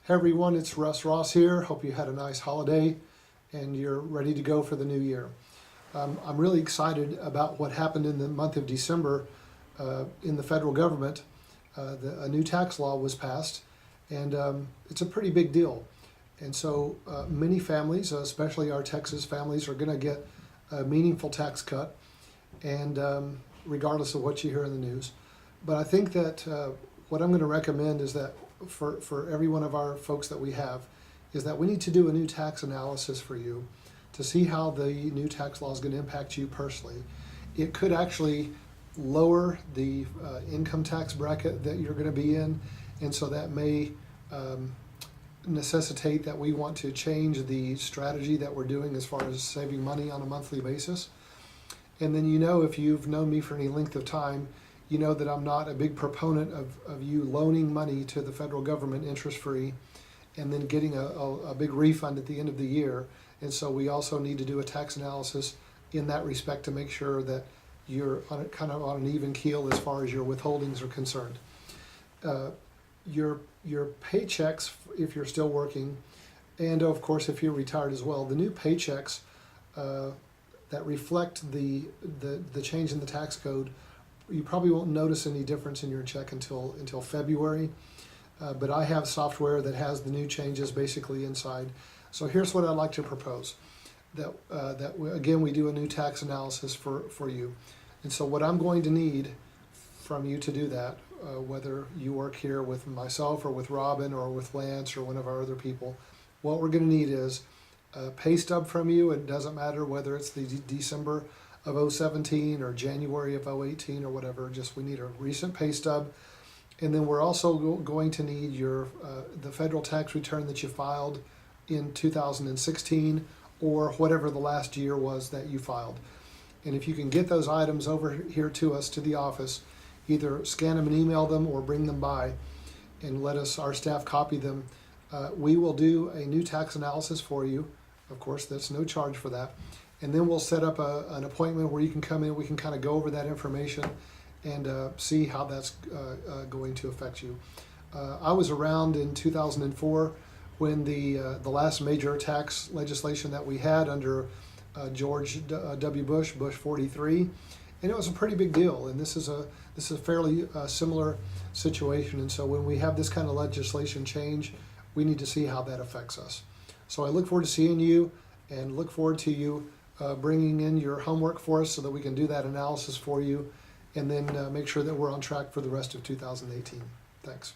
Hey everyone, it's Russ Ross here. Hope you had a nice holiday and you're ready to go for the new year. I'm really excited about what happened in the month of December in the federal government. A new tax law was passed, and it's a pretty big deal. And so many families, especially our Texas families, are going to get a meaningful tax cut, and regardless of what you hear in the news. But I think that what I'm going to recommend is that for every one of our folks that we have, is that we need to do a new tax analysis for you to see how the new tax law is going to impact you personally. It could actually lower the income tax bracket that you're going to be in, and so that may necessitate that we want to change the strategy that we're doing as far as saving money on a monthly basis. And then, if you've known me for any length of time, you know that I'm not a big proponent of you loaning money to the federal government interest-free and then getting a big refund at the end of the year. And so we also need to do a tax analysis in that respect to make sure that you're kind of on an even keel as far as your withholdings are concerned. Your paychecks, if you're still working, and of course if you're retired as well, the new paychecks that reflect the change in the tax code, you probably won't notice any difference in your check until February. But I have software that has the new changes basically inside. So here's what I'd like to propose. Again, we do a new tax analysis for you. And so what I'm going to need from you to do that, whether you work here with myself or with Robin or with Lance or one of our other people, what we're going to need is a pay stub from you. It doesn't matter whether it's the December of 2017 or January of 2018 or whatever. Just we need a recent pay stub. And then we're also going to need your the federal tax return that you filed in 2016 or whatever the last year was that you filed. And if you can get those items over here to us, to the office, either scan them and email them or bring them by and let us, our staff, copy them. We will do a new tax analysis for you. Of course, there's no charge for that. And then we'll set up an appointment where you can come in, we can kind of go over that information and see how that's going to affect you. I was around in 2004 when the last major tax legislation that we had under George W. Bush 43, and it was a pretty big deal. And this is a fairly similar situation. And so when we have this kind of legislation change, we need to see how that affects us. So I look forward to seeing you and look forward to you bringing in your homework for us so that we can do that analysis for you and then make sure that we're on track for the rest of 2018. Thanks.